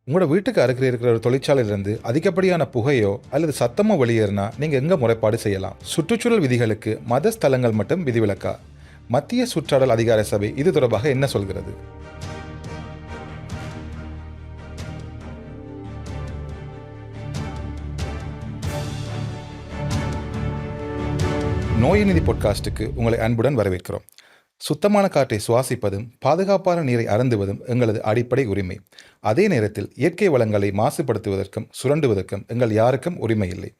உங்களோட வீட்டுக்கு அருகில் இருக்கிற ஒரு தொழிற்சாலையிலிருந்து அதிகப்படியான புகையோ அல்லது சத்தமோ வெளியேறினா நீங்கள் எங்கே முறைப்பாடு செய்யலாம்? சுற்றுச்சூழல் விதிகளுக்கு மத ஸ்தலங்கள் மட்டும் விதிவிலக்கா? மத்திய சுற்றாடல் அதிகார சபை இது தொடர்பாக என்ன சொல்கிறது? நோயநிதி பாட்காஸ்டுக்கு உங்களை அன்புடன் வரவேற்கிறோம். சுத்தமான காற்றை சுவாசிப்பதும் பாதுகாப்பான நீரை அருந்துவதும் எங்களது அடிப்படை உரிமை. அதே நேரத்தில் இயற்கை வளங்களை மாசுபடுத்துவதற்கும் சுரண்டுவதற்கும் எங்கள் யாருக்கும் உரிமை இல்லை.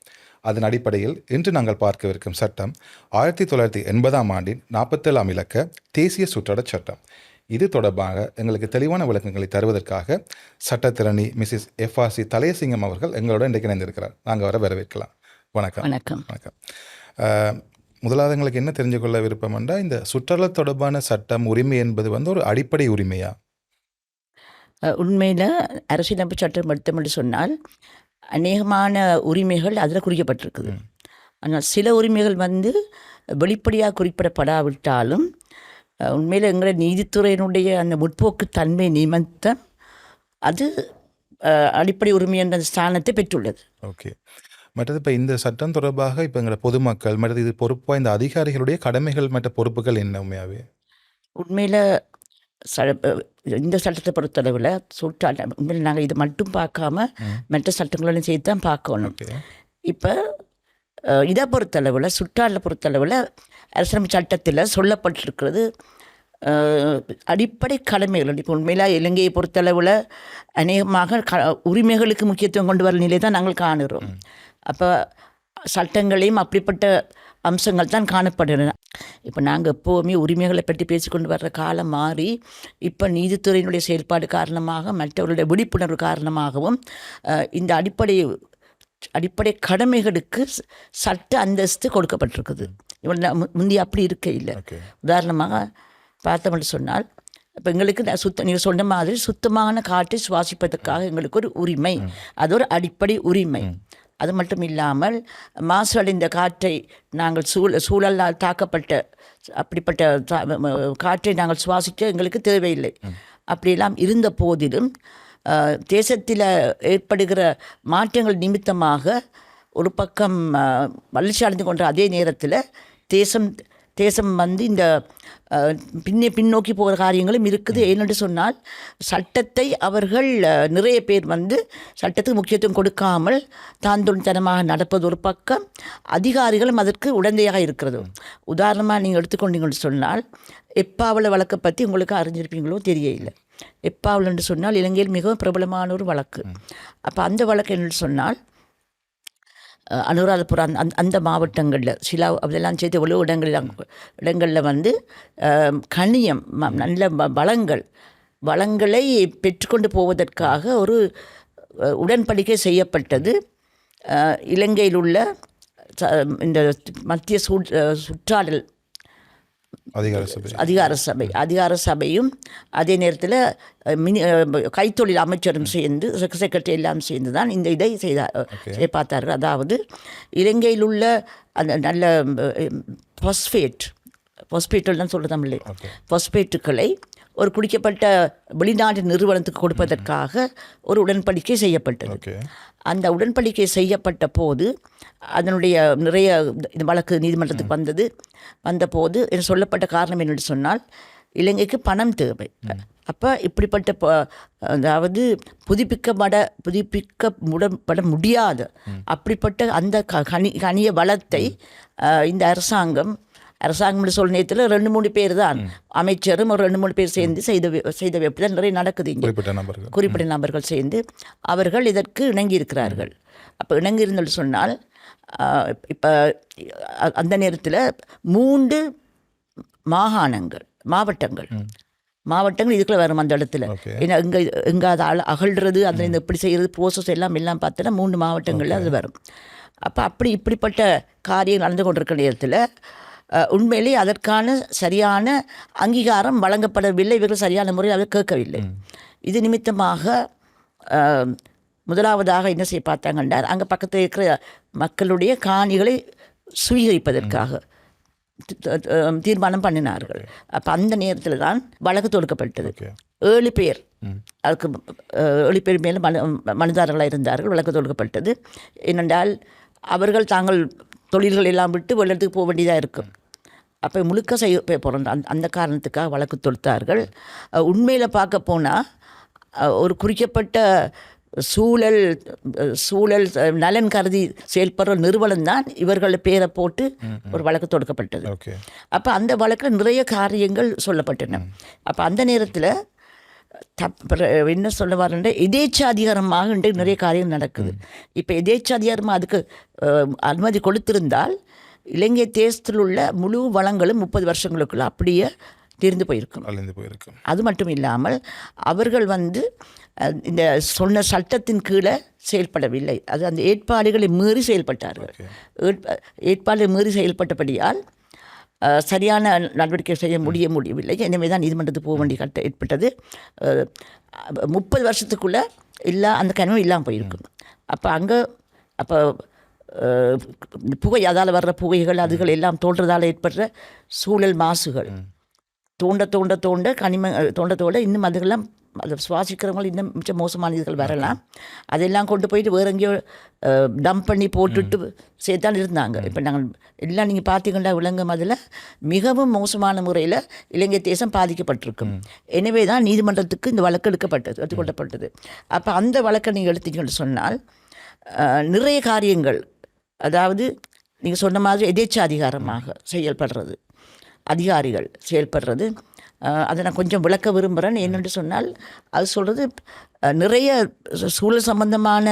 அதன் அடிப்படையில் இன்று நாங்கள் பார்க்கவிருக்கும் சட்டம் 1980ஆம் ஆண்டின் 47ஆம் இலக்க தேசிய சுற்றாடல் சட்டம். இது தொடர்பாக எங்களுக்கு தெளிவான விளக்கங்களை தருவதற்காக சட்டத்திரணி மிஸ்ஸஸ் FRC தலயசிங்கம் அவர்கள் எங்களோட இன்றைக்கு இணைந்திருக்கிறார். நாங்கள் வர வரவேற்கலாம். வணக்கம். வணக்கம். வணக்கம். முதலாவது எங்களுக்கு என்ன தெரிஞ்சு கொள்ள விருப்பம் என்றால், இந்த சுற்றுலா தொடர்பான சட்டம் உரிமை என்பது ஒரு அடிப்படை உரிமையா? உண்மையில் அரசியலமைப்பு சட்டம் எடுத்தோம்னு சொன்னால் அநேகமான உரிமைகள் அதில் குறிக்கப்பட்டிருக்குது. ஆனால் சில உரிமைகள் வெளிப்படையாக குறிப்பிடப்படாவிட்டாலும் உண்மையில் எங்களை நீதித்துறையினுடைய அந்த முற்போக்கு தன்மை நிமித்தம் அது அடிப்படை உரிமை என்ற ஸ்தானத்தை பெற்றுள்ளது. ஓகே. மற்றது இப்போ இந்த சட்டம் தொடர்பாக இப்போ எங்களை பொதுமக்கள் மற்றது இது பொறுப்பாக இந்த அதிகாரிகளுடைய கடமைகள் மற்ற பொறுப்புகள் என்ன? உண்மையாகவே உண்மையில் இந்த சட்டத்தை பொறுத்தளவில் உண்மையில் நாங்கள் இது மட்டும் பார்க்காம மற்ற சட்டங்களோட சேர்த்து தான் பார்க்கணும். இப்போ இதை பொறுத்தளவில் சுற்றாடலை பொறுத்தளவில் அரசியலமைப்பு சட்டத்தில் சொல்லப்பட்டிருக்கிறது அடிப்படை கடமைகள். இப்போ உண்மையில் இலங்கையை பொறுத்தளவில் அநேகமாக உரிமைகளுக்கு முக்கியத்துவம் கொண்டு வர நிலை தான் நாங்கள் காணுகிறோம். அப்போ சட்டங்களையும் அப்படிப்பட்ட அம்சங்கள் தான் காணப்படுகின்றன. இப்போ நாங்கள் எப்போவுமே உரிமைகளை பற்றி பேசிக்கொண்டு வர்ற காலம் மாறி இப்போ நீதித்துறையினுடைய செயல்பாடு காரணமாக மற்றவர்களுடைய விழிப்புணர்வு காரணமாகவும் இந்த அடிப்படை கடமைகளுக்கு சட்ட அந்தஸ்து கொடுக்கப்பட்டிருக்குது. இவன் முந்தைய அப்படி இருக்க இல்லை. உதாரணமாக பார்த்தோம்னு சொன்னால் இப்போ எங்களுக்கு நீங்கள் சொன்ன மாதிரி சுத்தமான காற்றை சுவாசிப்பதற்காக எங்களுக்கு ஒரு உரிமை, அது ஒரு அடிப்படை உரிமை. அது மட்டும் இல்லாமல் மாசடைந்த காற்றை நாங்கள் சூழலால் தாக்கப்பட்ட அப்படிப்பட்ட காற்றை நாங்கள் சுவாசிக்க எங்களுக்கு தேவையில்லை. அப்படியெல்லாம் இருந்த போதிலும் தேசத்தில் ஏற்படுகிற மாற்றங்கள் நிமித்தமாக ஒரு பக்கம் வளர்ச்சி அடைந்து கொண்ட அதே நேரத்தில் தேசம் இந்த பின்னோக்கி போகிற காரியங்களும் இருக்குது. ஏனென்று சொன்னால் சட்டத்தை அவர்கள் நிறைய பேர் சட்டத்துக்கு முக்கியத்துவம் கொடுக்காமல் தாந்தோன்தனமாக நடப்பது ஒரு பக்கம், அதிகாரிகளும் அதற்கு உடந்தையாக இருக்கிறது. உதாரணமாக நீங்கள் எடுத்துக்கொண்டீங்கன்னு சொன்னால் எப்பாவல வழக்கை பற்றி உங்களுக்கு அறிஞ்சிருப்பீங்களோ தெரியல. எப்பாவல் என்று சொன்னால் இலங்கையில் மிகவும் பிரபலமான ஒரு வழக்கு. அப்போ அந்த வழக்கு என்று சொன்னால் அனுராதபுரம் அந்த மாவட்டங்களில் சில அதெல்லாம் சேர்த்து எவ்வளோ இடங்களில் கனியம் நல்ல வளங்களை பெற்றுக்கொண்டு போவதற்காக ஒரு உடன்படிக்கை செய்யப்பட்டது. இலங்கையில் உள்ள இந்த மத்திய சுற்றாடல் அதிகார சபையும் அதே நேரத்தில் கைத்தொழில் அமைச்சரும் சேர்ந்து செக்ரட்டரி எல்லாம் சேர்ந்து தான் இந்த இதை செய்ய பார்த்தார்கள். அதாவது இலங்கையில் உள்ள அந்த நல்ல பாஸ்பேட்டுகள் தான் சொல்கிற தமிழ் பாஸ்பேட்டுகளை ஒரு குடிக்கப்பட்ட வெளிநாட்டு நிறுவனத்துக்கு கொடுப்பதற்காக ஒரு உடன்படிக்கை செய்யப்பட்டது. அந்த உடன்படிக்கை செய்யப்பட்ட போது அதனுடைய நிறைய வழக்கு நீதிமன்றத்துக்கு வந்தபோது சொல்லப்பட்ட காரணம் என்னென்னு சொன்னால் இலங்கைக்கு பணம் தேவை. அப்போ இப்படிப்பட்ட அதாவது புதுப்பிக்கப்பட முடியாத அப்படிப்பட்ட அந்த கனிய வளத்தை இந்த அரசாங்கம் சொல்ல நேரத்தில் 2-3 பேர் தான், அமைச்சரும் ஒரு 2-3 பேர் சேர்ந்து செய்த எப்படி தான் நிறைய நடக்குது. இங்கே குறிப்பிட்ட நபர்கள் சேர்ந்து அவர்கள் இதற்கு இணங்கியிருக்கிறார்கள். அப்போ இணங்கியிருந்தல் சொன்னால் இப்போ அந்த நேரத்தில் 3 மாவட்டங்கள் இதுக்குள்ள வரும் அந்த இடத்துல. ஏன்னா எங்கே அதை அகழ்றது அந்த இப்படி செய்கிறது ப்ரோசஸ் எல்லாம் பார்த்தோன்னா 3 மாவட்டங்களில் அது வரும். அப்போ இப்படிப்பட்ட காரியம் நடந்து கொண்டிருக்கிற நேரத்தில் உண்மையிலே அதற்கான சரியான அங்கீகாரம் வழங்கப்படவில்லை. இவர்கள் சரியான முறையில் அதை கேட்கவில்லை. இது நிமித்தமாக முதலாவதாக என்ன செய்ய பார்த்தாங்கன்னா, அங்கே பக்கத்தில் இருக்கிற மக்களுடைய காணிகளை சுவீகரிப்பதற்காக தீர்மானம் பண்ணினார்கள். அப்போ அந்த நேரத்தில் தான் வழக்கு தொடுக்கப்பட்டது. 7 பேர் அதுக்கு 7 பேர் மேலே மனுதாரர்களாக இருந்தார்கள். வழக்கு தொடுக்கப்பட்டது. ஏனென்றால் அவர்கள் தாங்கள் தொழில்கள் எல்லாம் விட்டு வெள்ளத்துக்கு போக வேண்டியதாக இருக்கும். அப்போ முழுக்க செய்ய போகிறோம். அந்த காரணத்துக்காக வழக்கு தொடுத்தார்கள். உண்மையில் பார்க்க போனால் ஒரு குறிக்கப்பட்ட சூழல் நலன் கருதி செயல்படுற நிறுவனம் தான் இவர்கள் பேரை போட்டு ஒரு வழக்கு தொடுக்கப்பட்டது. அப்போ அந்த வழக்கில் நிறைய காரியங்கள் சொல்லப்பட்டன. அப்போ அந்த நேரத்தில் என்ன சொல்ல வரேன், எதேச்சாதிகாரமாக நிறைய காரியம் நடக்குது. இப்போ எதேச்சாதிகாரமாக அதுக்கு அனுமதி கொடுத்திருந்தால் இலங்கை தேசத்தில் உள்ள முழு வளங்களும் 30 வருஷங்களுக்குள்ள அப்படியே தீர்ந்து போயிருக்கும். அது மட்டும் இல்லாமல் அவர்கள் இந்த சொன்ன சட்டத்தின் கீழே செயல்படவில்லை. அது அந்த ஏற்பாடுகளை மீறி செயல்பட்டார்கள். ஏற்பாடுகளை மீறி செயல்பட்டபடியால் சரியான நடவடிக்கை செய்ய முடியவில்லை. எனவே தான் நீதிமன்றத்துக்கு போக வேண்டிய கட்டம் ஏற்பட்டது. 30 வருஷத்துக்குள்ளே அந்த கனவும் இல்லாமல் போயிருக்கும். அப்போ புகை, அதால் வர்ற புகைகள் அதுகள் எல்லாம் தோன்றதால் ஏற்படுற சூழல் மாசுகள் தோண்ட கனிம இன்னும் அதுக்கெல்லாம் அதை சுவாசிக்கிறவங்க இன்னும் மிச்சம் மோசமான இதுகள் வரலாம். அதெல்லாம் கொண்டு போயிட்டு வேறு எங்கேயோ டம்ப் பண்ணி போட்டுட்டு சேர்த்தான் இருந்தாங்க. இப்போ நாங்கள் எல்லாம் நீங்கள் பார்த்தீங்கன்னா விளங்கும் அதில் மிகவும் மோசமான முறையில் இலங்கை தேசம் பாதிக்கப்பட்டிருக்கும். எனவே தான் நீதிமன்றத்துக்கு இந்த வழக்கு எடுத்துக்கொள்ளப்பட்டது. அப்போ அந்த வழக்கை நீங்கள் எடுத்தீங்கன்னு சொன்னால் நிறைய காரியங்கள், அதாவது நீங்கள் சொன்ன மாதிரி எதேச்சாதிகாரமாக செயல்படுறது, அதிகாரிகள் செயல்படுறது, அதை நான் கொஞ்சம் விளக்க விரும்புகிறேன். என்னென்று சொன்னால் அது சொல்கிறது நிறைய சூழல் சம்பந்தமான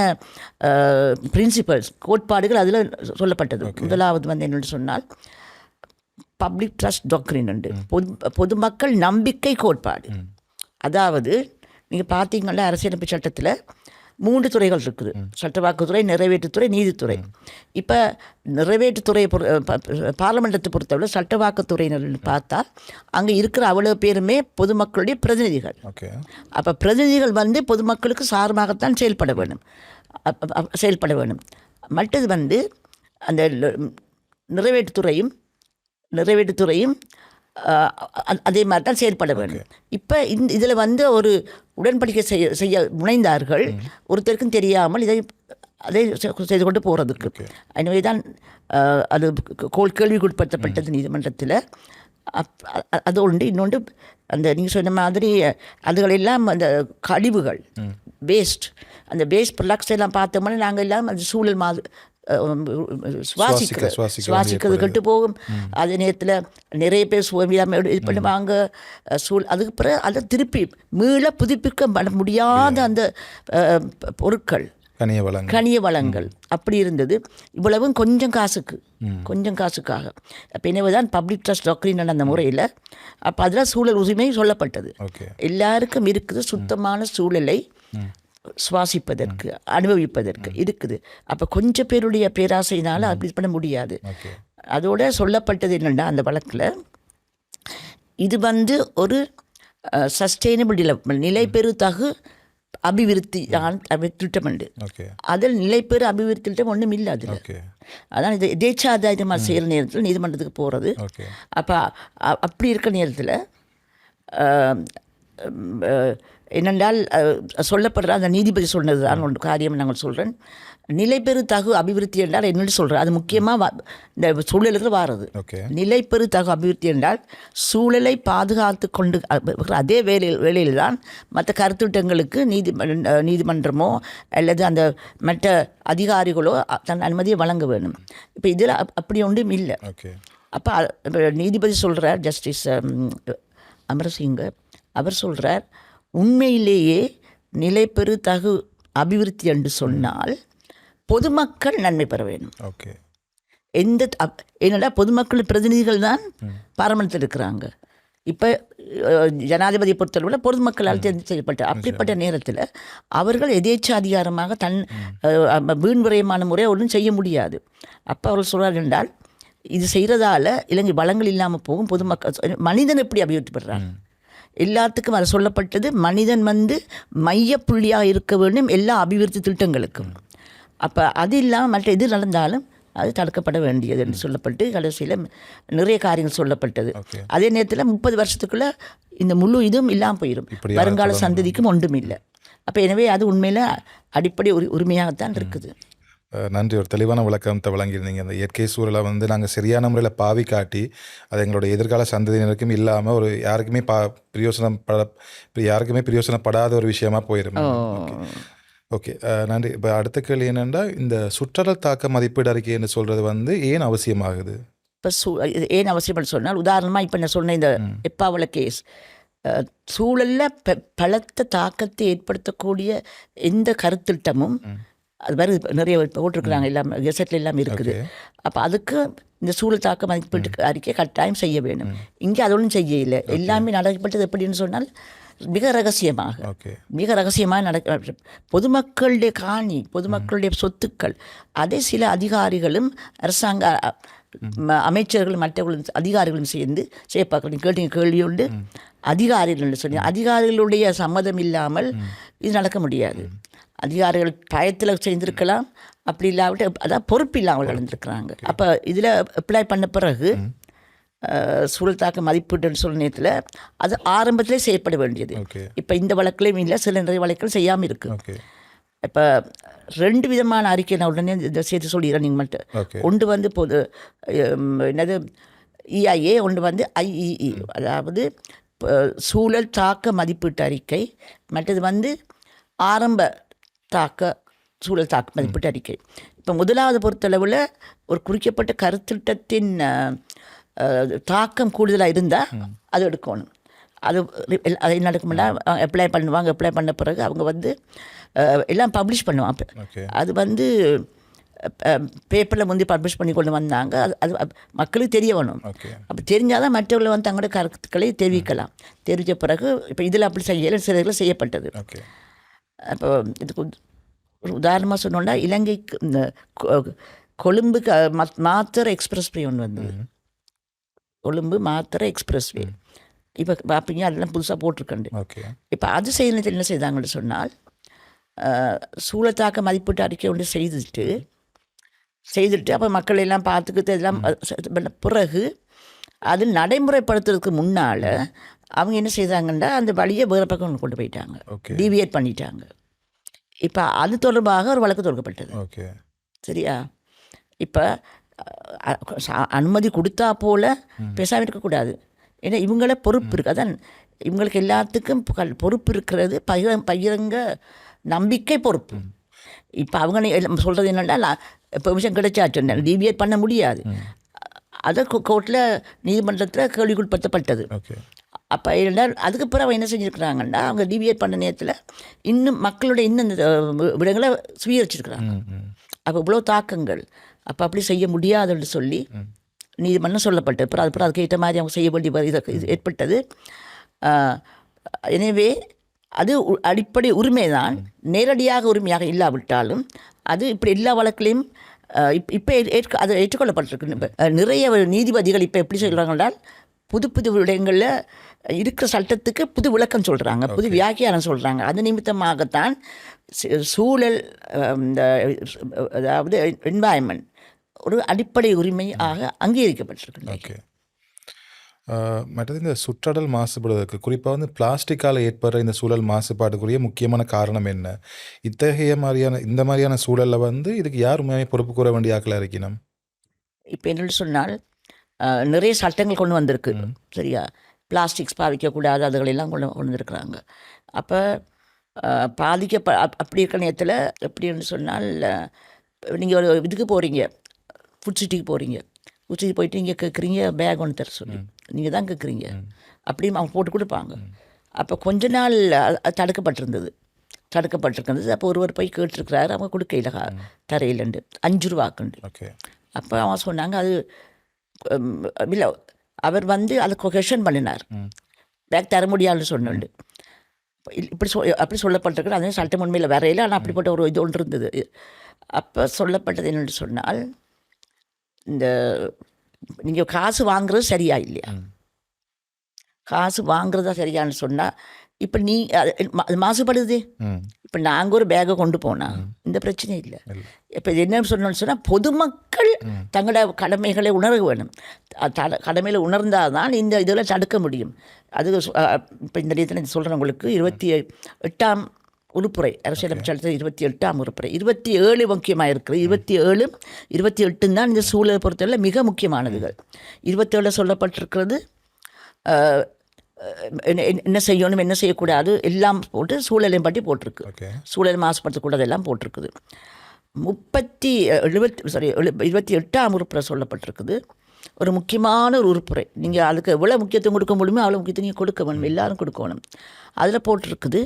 பிரின்சிபல்ஸ், கோட்பாடுகள் அதில் சொல்லப்பட்டது. முதலாவது என்னென்று சொன்னால் பப்ளிக் ட்ரஸ்ட் டாக்ட்ரின் உண்டு, பொதுமக்கள் நம்பிக்கை கோட்பாடு. அதாவது நீங்கள் பார்த்தீங்கன்னா அரசியலமைப்பு சட்டத்தில் 3 துறைகள் இருக்குது. சட்டவாக்குத்துறை, நிறைவேற்றுத்துறை, நீதித்துறை. இப்போ நிறைவேற்றுத்துறையை பார்லிமெண்டத்தை பொறுத்தவரை சட்டவாக்குத்துறையினர்னு பார்த்தா அங்கே இருக்கிற அவ்வளோ பேருமே பொதுமக்களுடைய பிரதிநிதிகள். அப்போ பிரதிநிதிகள் பொதுமக்களுக்கு சார்பாகத்தான் செயல்பட வேணும். மற்றது அந்த நிறைவேற்றுத்துறையும் அதே மாதிரி தான் செயல்பட வேண்டும். இப்போ இதில் ஒரு உடன்படிக்கை செய்ய முனைந்தார்கள், ஒருத்தருக்கும் தெரியாமல் அதை செய்து கொண்டு போகிறதுக்கு. எனவே தான் அது கேள்விக்குட்படுத்தப்பட்டது நீதிமன்றத்தில். அது ஒன்று. இன்னொன்று, அந்த நீங்கள் சொன்ன மாதிரி அதுகளெல்லாம் அந்த கழிவுகள், வேஸ்ட், அந்த வேஸ்ட் ப்ரொடக்ட்ஸ் எல்லாம் பார்த்தோம்னா நாங்கள் எல்லாம் அந்த சூழல் சுவாசிக்கிறது கெட்டு போகும். அதே நேரத்தில் நிறைய பேர் சுயமில்லாமல் இது பண்ணுவாங்க. அதுக்கு பிறகு அதை திருப்பி மீள புதுப்பிக்க முடியாத அந்த பொருட்கள், கனிய வளங்கள் அப்படி இருந்தது. இவ்வளவும் கொஞ்சம் காசுக்காக. அப்போ எனவே தான் பப்ளிக் ட்ரஸ்ட் டாக்ட்ரின் அந்த முறையில் அப்போ அதில் சூழல் உரிமை சொல்லப்பட்டது. எல்லாருக்கும் இருக்குது சுத்தமான சூழலை சுவாசிப்பதற்கு, அனுபவிப்பதற்கு இருக்குது. அப்போ கொஞ்சம் பேருடைய பேராசையினால் அப்படி பண்ண முடியாது. அதோட சொல்லப்பட்டது என்னென்னா அந்த வழக்கில் இது ஒரு சஸ்டெயினபிள் டெவலப்மெண்ட், நிலைபெறுதகு அபிவிருத்தி திட்டம் உண்டு. அதில் நிலைபெறு அபிவிருத்தி திட்டம் ஒன்றும் இல்லை. அதில் அதான் இது எதேச்சாதாரியமாக செய்கிற நேரத்தில் நீதிமன்றத்துக்கு போகிறது. அப்போ அப்படி இருக்கிற நேரத்தில் என்னென்றால் சொல்லப்படுற அந்த நீதிபதி சொன்னது தான் ஒன்று காரியம் நாங்கள் சொல்கிறேன். நிலைபெறு தகு அபிவிருத்தி என்றால் என்னென்னு சொல்கிறேன். அது முக்கியமாக இந்த சூழலுக்கு வாரது. நிலைபெறு தகு அபிவிருத்தி என்றால் சூழலை பாதுகாத்து கொண்டு அதே வேலையில் தான் மற்ற கருத்துட்டங்களுக்கு நீதிமன்றமோ அல்லது அந்த மற்ற அதிகாரிகளோ தன் அனுமதியை வழங்க வேணும். இப்போ இதில் அப்படி ஒன்றும் இல்லை. அப்போ நீதிபதி சொல்கிறார், ஜஸ்டிஸ் அமரசிங்க, அவர் சொல்கிறார், உண்மையிலேயே நிலைபெறு தகு அபிவிருத்தி என்று சொன்னால் பொதுமக்கள் நன்மை பெற வேண்டும். என்னடா பொதுமக்கள் பிரதிநிதிகள் தான் பாராளுமன்றத்தில் இருக்கிறாங்க. இப்போ ஜனாதிபதியை பொறுத்தளவில் பொதுமக்களால் தேர்ந்து செய்யப்பட்ட அப்படிப்பட்ட நேரத்தில் அவர்கள் எதேச்சாதிகாரமாக வீண் விரயமான முறை ஒன்றும் செய்ய முடியாது. அப்போ அவர்கள் சொல்கிறார் என்றால் இது செய்கிறதால இலங்கை வளங்கள் இல்லாமல் போகும். பொதுமக்கள் மனிதன் எப்படி அபிவிருத்தி பெறுறாங்க, எல்லாத்துக்கும் அது சொல்லப்பட்டது. மனிதன் மையப்புள்ளியாக இருக்க வேண்டும் எல்லா அபிவிருத்தி திட்டங்களுக்கும். அப்போ அது இல்லாமல் மற்ற எது நடந்தாலும் அது தடுக்கப்பட வேண்டியது என்று சொல்லப்பட்டு கடைசியில் நிறைய காரியங்கள் சொல்லப்பட்டது. ஓகே. அதே நேரத்தில் 30 வருஷத்துக்குள்ளே இந்த முழு இதுவும் இல்லாமல் போயிடும், வருங்கால சந்ததிக்கும் ஒன்றும் இல்லை. அப்போ எனவே அது உண்மையில் அடிப்படை உரிமையாகத்தான் இருக்குது. நன்றி. ஒரு தெளிவான விளக்கத்தை வழங்கியிருந்தீங்க. அந்த இயற்கை சூழலை வந்து நாங்கள் சரியான முறையில் பாவி காட்டி அது எங்களோட எதிர்கால சந்ததியினருக்கும் இல்லாமல் ஒரு யாருக்குமே யாருக்குமே பிரயோசனப்படாத ஒரு விஷயமா போயிடும். ஓகே, நன்றி. இப்போ அடுத்த கேள்வி என்னென்னா, இந்த சுற்றுலா தாக்க மதிப்பீடு அறிக்கை என்று சொல்கிறது வந்து ஏன் அவசியமாகுது? இப்போ ஏன் அவசியம்னு சொன்னால், உதாரணமாக இப்போ நான் சொன்ன இந்த எப்பாவள கேஸ், சூழலில் பலத்த தாக்கத்தை ஏற்படுத்தக்கூடிய எந்த கருத்திட்டமும் அது மாதிரி நிறைய போட்டிருக்கிறாங்க, எல்லாம் கெசட்டில் எல்லாம் இருக்குது. அப்போ அதுக்கு இந்த சூழல் தாக்க மதிப்பீட்டு அறிக்கை கட்டாயம் செய்ய வேணும். இங்கே அது ஒன்றும் செய்யலை. எல்லாமே நடக்கப்பட்டது எப்படின்னு சொன்னால் மிக ரகசியமாக நடக்க, பொதுமக்களுடைய காணி, பொதுமக்களுடைய சொத்துக்கள், அதை சில அதிகாரிகளும் அரசாங்க அமைச்சர்களும் மற்றவர்களும் அதிகாரிகளும் சேர்ந்து செய்யப்பாக்க கேட்டீங்க கேள்வி உண்டு. அதிகாரிகள் சொல்லி அதிகாரிகளுடைய சம்மதம் இல்லாமல் இது நடக்க முடியாது. அதிகாரிகள் பயத்தில் செய்திருக்கலாம், அப்படி இல்லாவிட்டு அதான் பொறுப்பு இல்லாமல் நடந்திருக்கிறாங்க. அப்போ இதில் அப்ளை பண்ண பிறகு சூழல் தாக்க மதிப்பீடுன்னு சொல்ல நேரத்தில் அது ஆரம்பத்திலே செய்யப்பட வேண்டியது. இப்போ இந்த வழக்கிலையும் இல்லை, சில நிறைய வழக்குகள் செய்யாமல் இருக்குது. இப்போ 2 விதமான அறிக்கை நான் உடனே இதை சேர்த்து சொல்லிடுறேன் நீங்கள் மட்டும். ஒன்று வந்து பொது என்னது EIA, ஒன்று வந்து IEE, அதாவது சூழல் தாக்க மதிப்பீட்டு அறிக்கை. மற்றது வந்து ஆரம்ப சூழல் தாக்க மதிப்பீட்டு அறிக்கை. இப்போ முதலாவது பொறுத்தளவில் ஒரு குறிக்கப்பட்ட கருத்திட்டத்தின் தாக்கம் கூடுதலாக இருந்தால் அது எடுக்கணும். அது என்ன எடுக்கணும்னா அப்ளை பண்ணுவாங்க. அப்ளை பண்ண பிறகு அவங்க வந்து எல்லாம் பப்ளிஷ் பண்ணுவாங்க. அது வந்து பேப்பரில் முந்தி பப்ளிஷ் பண்ணி கொண்டு வந்தாங்க. அது மக்களுக்கு தெரிய வேணும். அப்போ தெரிஞ்சால் தான் மற்றவர்கள் வந்து தங்களோட கருத்துக்களை தெரிவிக்கலாம். தெரிவித்த பிறகு இப்போ இதில் அப்படி சில இதில் செய்யப்பட்டது. அப்போ இதுக்கு ஒரு உதாரணமாக சொன்னோன்னா, இலங்கைக்கு இந்த கொழும்புக்கு மாத்தறை எக்ஸ்பிரஸ்வே ஒன்று வந்தது. கொழும்பு மாத்தறை எக்ஸ்பிரஸ்வே இப்போ பார்ப்பீங்க, அதெல்லாம் புதுசாக போட்டிருக்கண்டு. இப்போ அது செய்யறது என்ன செய்தாங்கன்னு சொன்னால், சூழல் தாக்க மதிப்பீட்டு அறிக்கை ஒன்று செய்துட்டு அப்போ மக்கள் எல்லாம் பார்த்துக்கிட்டு எல்லாம் பிறகு அது நடைமுறைப்படுத்துறதுக்கு முன்னால் அவங்க என்ன செய்தாங்கன்னா அந்த வழியை வேறு பக்கம் கொண்டு போயிட்டாங்க, டீவியேட் பண்ணிட்டாங்க. இப்போ அது தொடர்பாக ஒரு வழக்கு தொடங்கப்பட்டது. சரியா? இப்போ அனுமதி கொடுத்தா போல் பேசாமல் இருக்கக்கூடாது. ஏன்னா இவங்கள பொறுப்பு இருக்குது. அதான் இவங்களுக்கு எல்லாத்துக்கும் பொறுப்பு இருக்கிறது, பகிரங்க நம்பிக்கை பொறுப்பு. இப்போ அவங்க சொல்கிறது என்னென்னா, பெர்மிஷன் கிடைச்சாச்சு, டீவியேட் பண்ண முடியாது. அதை கோர்ட்டில் நீதிமன்றத்தில் கேள்விக்குட்படுத்தப்பட்டது. அப்போ இருந்தால் அதுக்கு பிறகு அவங்க என்ன செஞ்சுருக்கிறாங்கன்னா, அவங்க டிவியேட் பண்ண நேரத்தில் இன்னும் மக்களுடைய இன்னும் இந்த விடங்களை சுவீகரிச்சிருக்கிறாங்க. அப்போ இவ்வளோ தாக்கங்கள், அப்போ அப்படி செய்ய முடியாதுன்னு சொல்லி நீதிமன்றம் சொல்லப்பட்டது. அப்புறம் அதுக்கேற்ற மாதிரி அவங்க செய்ய வேண்டிய இது ஏற்பட்டது. எனவே அது அடிப்படை உரிமை தான், நேரடியாக உரிமையாக இல்லாவிட்டாலும் அது இப்படி எல்லா வழக்கிலையும் இப்போ அது ஏற்றுக்கொள்ளப்பட்டிருக்கு. நிறைய நீதிபதிகள் இப்போ எப்படி சொல்கிறாங்கன்றால், புது விடயங்களில் இருக்கிற சட்டத்துக்கு புது விளக்கம் சொல்கிறாங்க, புது வியாக்கியானம் சொல்கிறாங்க. அது நிமித்தமாகத்தான் சூழல், அதாவது என்வாயன்மெண்ட் ஒரு அடிப்படை உரிமையாக அங்கீகரிக்கப்பட்டிருக்கு. மற்றது இந்த சுற்றடல் மாசுபடுவதற்கு குறிப்பாக வந்து பிளாஸ்டிக்கால் ஏற்படுற இந்த சூழல் மாசுபாட்டுக்குரிய முக்கியமான காரணம் என்ன? இந்த மாதிரியான சூழலில் வந்து இதுக்கு யார் உண்மையாக பொறுப்பு கூற வேண்டிய ஆக்களாக இருக்கணும்? இப்போ என்னென்னு சொன்னால், நிறைய சட்டங்கள் கொண்டு வந்திருக்கு. சரியா? பிளாஸ்டிக்ஸ் பாதிக்கக்கூடாது, அதுகளெல்லாம் கொண்டு வந்துருக்குறாங்க. அப்போ அப்படி இருக்கிற நேரத்தில் எப்படின்னு சொன்னால், நீங்கள் ஒரு இதுக்கு போகிறீங்க, ஃபுட் சிட்டிக்கு போகிறீங்க, ஃபுட் சிட்டி போயிட்டு இங்கே கேட்குறீங்க பேக் ஒன்று தர சொல்லி, நீங்கள் தான் கேட்குறீங்க, அப்படியும் அவங்க போட்டு கொடுப்பாங்க. அப்போ கொஞ்ச நாள் தடுக்கப்பட்டிருக்கிறது. அப்போ ஒருவர் போய் கேட்டிருக்கிறாரு, அவங்க கொடுக்கையில் தரையிலண்டு 5 ரூபாக்குண்டு. அப்போ அவன் சொன்னாங்க, அது இல்லை, அவர் வந்து அதை கொஷன் பண்ணினார், பேக் தர முடியாதுன்னு சொன்னாண்டு. அப்படி சொல்லப்பட்டிருக்கு. அதே சட்டம் உண்மையில் வரையில, ஆனால் அப்படிப்பட்ட ஒரு இது ஒன்று இருந்தது. அப்போ சொல்லப்பட்டது என்னென்னு சொன்னால், இந்த நீங்கள் காசு வாங்குறது சரியா இல்லையா, காசு வாங்குறதா சரியான்னு சொன்னால், இப்போ நீ அது மாசுபடுது. இப்போ நாங்கள் ஒரு பேக்கை கொண்டு போனால் இந்த பிரச்சனை இல்லை. இப்போ இது என்ன சொல்லணும்னு சொன்னால் பொதுமக்கள் தங்களோட கடமைகளை உணர வேணும். கடமையில் உணர்ந்தால் தான் இந்த இதில் தடுக்க முடியும். அது இப்போ இந்த நேரத்தில் சொல்கிறேன் உங்களுக்கு 28ஆம் உறுப்புரை அரசியலமைப்பு சட்டத்தில் 28ஆம் உறுப்புரை 27 முக்கியமாக இருக்குது. 27 28 தான் இந்த சூழலை பொறுத்தவரை மிக முக்கியமானதுகள். 27 சொல்லப்பட்டிருக்கிறது என்ன செய்யணும் என்ன செய்யக்கூடாது எல்லாம் போட்டு சூழலையும் பற்றி போட்டிருக்கு. சூழல் மாசுபடுத்தக்கூடாது எல்லாம் போட்டிருக்குது. 28ஆம் உறுப்புரை சொல்லப்பட்டிருக்குது. ஒரு முக்கியமான ஒரு உறுப்புரை. நீங்கள் அதுக்கு எவ்வளோ முக்கியத்துவம் கொடுக்க முடியுமோ அவ்வளோ முக்கியத்துவம் நீங்கள் கொடுக்க வேணும், எல்லாரும் கொடுக்கணும். அதில் போட்டிருக்குது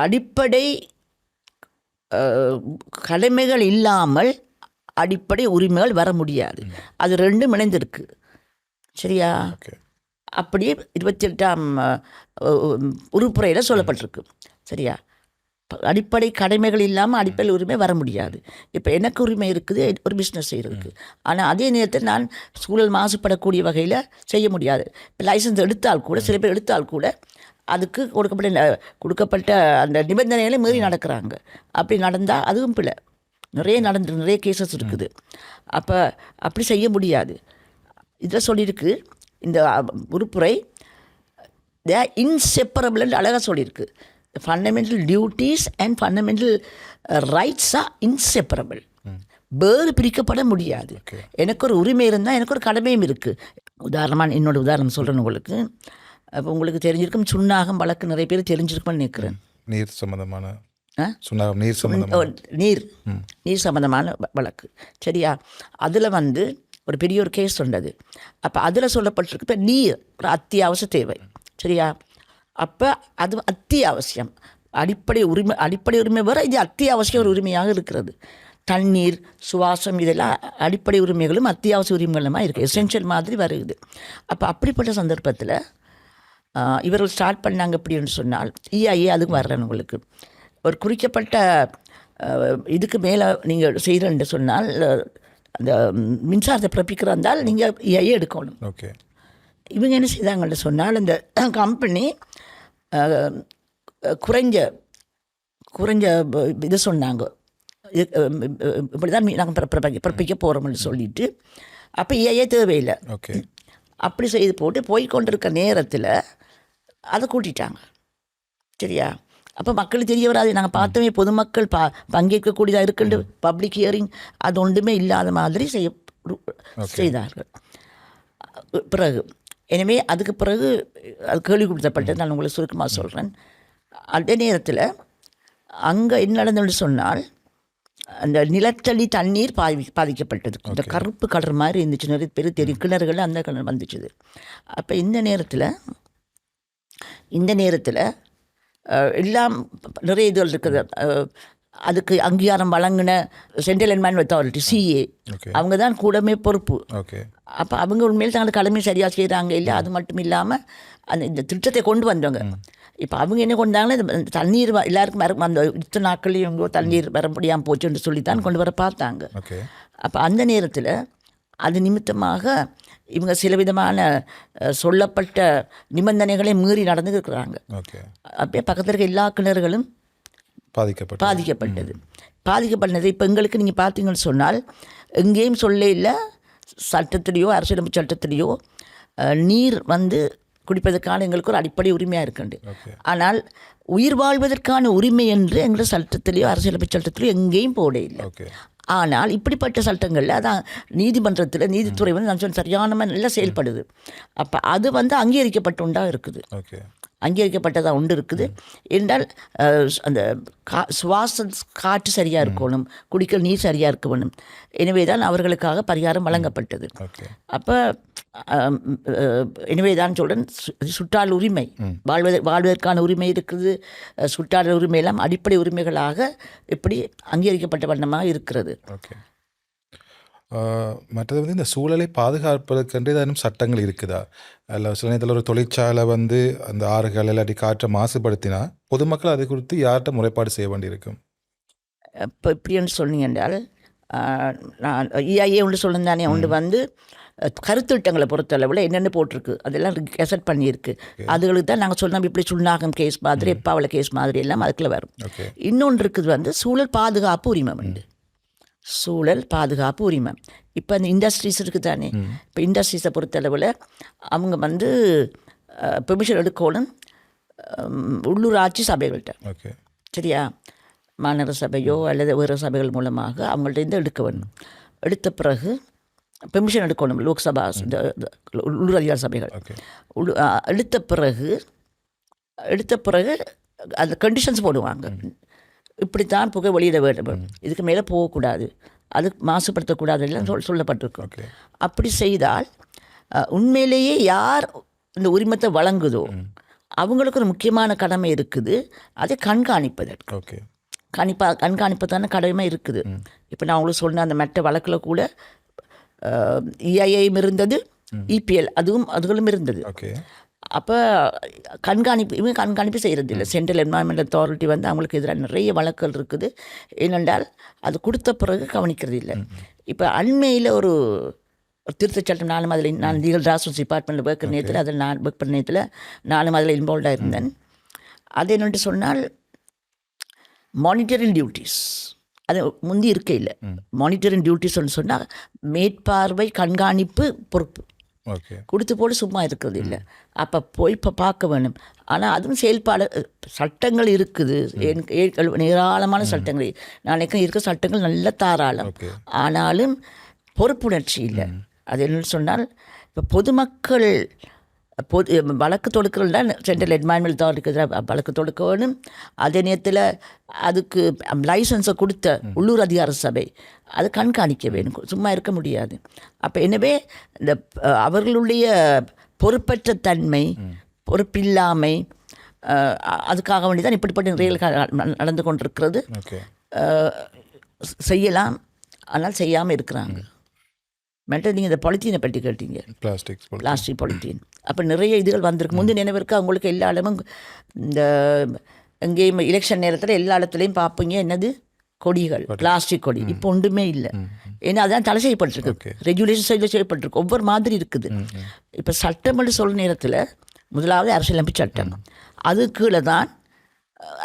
அடிப்படை கடமைகள் இல்லாமல் அடிப்படை உரிமைகள் வர முடியாது. அது ரெண்டும் இணைந்திருக்கு. சரியா? அப்படியே 28ஆம் உறுப்புரையில் சொல்லப்பட்டிருக்கு. சரியா? அடிப்படை கடமைகள் இல்லாமல் அடிப்படை உரிமை வர முடியாது. இப்போ எனக்கு உரிமை இருக்குது ஒரு பிஸ்னஸ் செய்கிறதுக்கு. ஆனால் அதே நேரத்தில் நான் சூழல் மாசுபடக்கூடிய வகையில் செய்ய முடியாது. இப்போ லைசன்ஸ் எடுத்தால் கூட சில பேர் எடுத்தால் கூட அதுக்கு கொடுக்கப்பட்ட அந்த நிபந்தனைகளை மீறி நடக்கிறாங்க. அப்படி நடந்தால் அதுவும் பிள்ளை நிறைய கேசஸ் இருக்குது. அப்போ அப்படி செய்ய முடியாது. இதில் சொல்லியிருக்கு இந்த உறுப்புரை தே ஆர் இன்செப்பரபிள்னு அழகாக சொல்லியிருக்கு. Fundamental duties and fundamental rights are inseparable. வேறு பிரிக்கப்பட முடியாது. எனக்கு ஒரு உரிமை இருந்தால் எனக்கு ஒரு கடமையும் இருக்குது. உதாரணமாக என்னோட உதாரணம் சொல்கிறேன் உங்களுக்கு. அப்போ உங்களுக்கு தெரிஞ்சிருக்கும் சுண்ணாகம் வழக்கு நிறைய பேர் தெரிஞ்சிருக்கும்னு நினைக்கிறேன். நீர் சம்மந்தமான நீர் சம்மந்தமான வழக்கு. சரியா? அதில் ஒரு பெரிய ஒரு கேஸ் சொன்னது. அப்போ அதில் சொல்லப்பட்டிருக்கு இப்போ நீர் ஒரு அத்தியாவசிய தேவை. சரியா? அப்போ அது அத்தியாவசியம். அடிப்படை உரிமை வர இது அத்தியாவசிய ஒரு உரிமையாக இருக்கிறது. தண்ணீர், சுவாசம் இதெல்லாம் அடிப்படை உரிமைகளும் அத்தியாவசிய உரிமைகளுமாக இருக்குது. எசென்ஷியல் மாதிரி வருது. அப்போ அப்படிப்பட்ட சந்தர்ப்பத்தில் இவர்கள் ஸ்டார்ட் பண்ணாங்க அப்படின்னு சொன்னால் EIA அதுக்கு வர்றேன். உங்களுக்கு ஒரு குறிக்கப்பட்ட இதுக்கு மேலே நீங்கள் செய்கிறேன்னு சொன்னால் அந்த மின்சாரத்தை பிறப்பிக்கிறா இருந்தால் நீங்கள் EIA எடுக்கணும். இவங்க என்ன செய்தாங்கன்னு சொன்னால் இந்த கம்பெனி குறைஞ்ச இது சொன்னாங்க, இப்படி தான் நாங்கள் பிறப்பிக்க போகிறோம்னு சொல்லிட்டு. அப்போ EIA தேவையில்லை. அப்படி செய்து போட்டு போய்கொண்டிருக்க நேரத்தில் அதை கூட்டிட்டாங்க. சரியா? அப்போ மக்களுக்கு தெரிய வராது. நாங்கள் பார்த்தோமே பொதுமக்கள் பங்கேற்கக்கூடியதாக இருக்குண்டு பப்ளிக் ஹியரிங் அது ஒன்றுமே இல்லாத மாதிரி செய்தார்கள். பிறகு எனவே அதுக்கு பிறகு அது கேள்வி கொடுத்தப்பட்டது. நான் உங்களுக்கு சுருக்கமாக சொல்கிறேன். அதே நேரத்தில் அங்கே என்ன நடந்ததுன்னு சொன்னால் அந்த நிலத்தடி தண்ணீர் பாதிக்கப்பட்டது. இந்த கருப்பு கலர் மாதிரி இருந்துச்சு. நிறைய பேர் தெரியும் கிணறுகள் அந்த கலர் வந்துச்சுது. அப்போ இந்த நேரத்தில் எல்லாம் நிறைய இதுகள் இருக்குது. அதுக்கு அங்கீகாரம் வழங்கின சென்ட்ரல் என்வாயர்மெண்ட் அத்தாரிட்டி CA அவங்க தான் கூடமே பொறுப்பு. அப்போ அவங்க உண்மையில் தங்களுக்கு கடமை சரியாக செய்கிறாங்க இல்லை. அது மட்டும் இல்லாமல் இந்த திட்டத்தை கொண்டு வந்தவங்க. இப்போ அவங்க என்ன கொண்டாங்கன்னா தண்ணீர் எல்லாருக்கும் அந்த இத்தனை நாட்கள்லையும் இவங்க தண்ணீர் வர முடியாமல் போச்சுன்னு சொல்லி தான் கொண்டு வர பார்த்தாங்க. அப்போ அந்த நேரத்தில் அது நிமித்தமாக இவங்க சில விதமான சொல்லப்பட்ட நிபந்தனைகளை மீறி நடந்து இருக்கிறாங்க. அப்படியே பக்கத்தில் இருக்க எல்லா கிணறுகளும் பாதிக்கப்பட்டது. இப்போ எங்களுக்கு நீங்கள் பார்த்தீங்கன்னு சொன்னால் எங்கேயும் சொல்ல இல்லை, சட்டத்திலேயோ அரசியலமைப்பு சட்டத்திலேயோ நீர் குடிப்பதற்கான எங்களுக்கு ஒரு அடிப்படை உரிமையாக இருக்குண்டு. ஆனால் உயிர் வாழ்வதற்கான உரிமை என்று எங்களோட சட்டத்திலேயோ அரசியலமைப்பு சட்டத்திலேயோ எங்கேயும் போட இல்லை. ஆனால் இப்படிப்பட்ட சட்டங்களில் அதான் நீதிமன்றத்தில் நீதித்துறை நான் சொன்ன சரியான நல்லா செயல்படுது. அப்போ அது அங்கீகரிக்கப்பட்ட உண்டா இருக்குது. அங்கீகரிக்கப்பட்டதாக ஒன்று இருக்குது என்றால் அந்த சுவாச காற்று சரியாக இருக்கணும், குடிக்கிற நீர் சரியாக இருக்க வேணும். எனவே தான் அவர்களுக்காக பரிகாரம் வழங்கப்பட்டது. அப்போ எனவே தான் சொல்கிறேன், சுற்றாடல் உரிமை வாழ்வதற்கான உரிமை இருக்குது. சுற்றாடல் உரிமையெல்லாம் அடிப்படை உரிமைகளாக எப்படி அங்கீகரிக்கப்பட்ட வண்ணமாக இருக்கிறது. மற்றது இந்த சூழலை பாதுகாப்பதற்கென்று ஏதாவது சட்டங்கள் இருக்குதா? அல்ல சில நேரத்தில் ஒரு தொழிற்சாலை அந்த ஆறுகள் இல்லாட்டி காற்றை மாசுபடுத்தினா பொதுமக்கள் அதை குறித்து யார்கிட்ட முறைப்பாடு செய்ய வேண்டியிருக்கும்? இப்போ இப்படின்னு சொன்னீங்க என்றால் நான் EIA ஒன்று சொல்லுந்தானே ஒன்று கருத்திட்டங்களை பொறுத்தளவில் என்னென்ன போட்டிருக்கு அதெல்லாம் கெசட் பண்ணியிருக்கு. அதுகளுக்கு தான் நாங்கள் சொன்னோம் இப்படி சுண்ணாகம் கேஸ் மாதிரி எப்பாவள கேஸ் மாதிரி எல்லாம் அதுக்குள்ள வரும். இன்னொன்று இருக்குது வந்து சூழல் பாதுகாப்பு உரிமம் உண்டு. சூழல் பாதுகாப்பு உரிமை. இப்போ இந்த இண்டஸ்ட்ரீஸ் இருக்குது தானே, இப்போ இண்டஸ்ட்ரீஸை பொறுத்தளவில் அவங்க வந்து பெர்மிஷன் எடுக்கணும் உள்ளூராட்சி சபைகள்கிட்ட. சரியா, மாநகர சபையோ அல்லது வேறு சபைகள் மூலமாக அவங்கள்ட்ட இருந்து எடுக்க வேணும். எடுத்த பிறகு பெர்மிஷன் எடுக்கணும் லோக்சபா உள்ளூர் அதிகார சபைகள். எடுத்த பிறகு அந்த கண்டிஷன்ஸ் போடுவாங்க, இப்படித்தான் புகை வெளியிட வேண்டும், இதுக்கு மேலே போகக்கூடாது, அது மாசுபடுத்தக்கூடாது எல்லாம் சொல்லப்பட்டிருக்கும். அப்படி செய்தால் உண்மையிலேயே யார் இந்த உரிமத்தை வழங்குதோ அவங்களுக்கு ஒரு முக்கியமான கடமை இருக்குது, அதை கண்காணிப்பதற்கு. கண்காணிப்பதான கடமை இருக்குது. இப்போ நான் உங்களுக்கு சொன்ன அந்த மெட்ட வழக்கில் கூட EIA இருந்தது, EPL அதுகளும் இருந்தது. அப்போ கண்காணிப்பு செய்கிறது இல்லை. சென்ட்ரல் என்வாயன்மெண்டல் அத்தாரிட்டி வந்து அவங்களுக்கு எதிராக நிறைய வழக்குகள் இருக்குது. ஏனென்றால் அது கொடுத்த பிறகு கவனிக்கிறது இல்லை. இப்போ அண்மையில் ஒரு திருத்தச் சட்டம் நான் லீகல் டிராஃப்ட்ஸ் டிபார்ட்மெண்ட்டில் ஒர்க் பண்ண நேரத்தில் அதில் நான் ஒர்க் பண்ண நேரத்தில் நானும் அதில் இன்வால்வ்டாக இருந்தேன். அது என்னென்று சொன்னால் மானிட்டரிங் டியூட்டிஸ் அது முந்தி இருக்க இல்லை. மானிட்டரிங் டியூட்டிஸ்ன்னு சொன்னால் மேற்பார்வை கண்காணிப்பு பொறுப்பு கொடுத்து போட்டு சும்மா இருக்கிறது இல்லை. அப்போ போய் இப்போ பார்க்க வேணும். ஆனால் அதுவும் செயல்பாடு சட்டங்கள் இருக்குது, ஏராளமான சட்டங்கள் நாளைக்கு இருக்க சட்டங்கள் நல்ல தாராளம். ஆனாலும் பொறுப்புணர்ச்சி இல்லை. அது என்னன்னு சொன்னால் இப்போ பொதுமக்கள் வழக்கு தொடுக்கிறது தான் சென்ட்ரல் என்வாயன்மெண்டல் அத்தாரிட்டிக்கு வழக்கு தொடுக்க வேணும். அதே நேரத்தில் அதுக்கு லைசன்ஸை கொடுத்த உள்ளூர் அதிகார சபை அது கண்காணிக்க வேணும், சும்மா இருக்க முடியாது. அப்போ எனவே இந்த அவர்களுடைய பொறுப்பற்ற தன்மை, பொறுப்பில்லாமை, அதுக்காக வேண்டி தான் இப்படிப்பட்ட நிறைய நடந்து கொண்டிருக்கிறது. செய்யலாம், ஆனால் செய்யாமல் இருக்கிறாங்க. மெட்டர் நீங்கள் இந்த பாலித்தீனை பற்றி கேட்டீங்க, பிளாஸ்டிக் பாலித்தீன். அப்போ நிறைய இதுகள் வந்திருக்கு. முந்தைய நினைவிற்கு அவங்களுக்கு எல்லா இடமும் இந்த எங்கேயும் எலெக்ஷன் நேரத்தில் எல்லா இடத்துலையும் பார்ப்பீங்க என்னது கொடிகள், பிளாஸ்டிக் கொடி. இப்போ ஒன்றுமே இல்லை. ஏன்னா அதான் தடை செய்யப்பட்டிருக்கு, ரெகுலேஷன் செய்யப்பட்டிருக்கு, ஒவ்வொரு மாதிரி இருக்குது. இப்போ சட்டம்னு சொல்கிற நேரத்தில் முதலாவது அரசியலமைப்பு சட்டம், அது கீழே தான்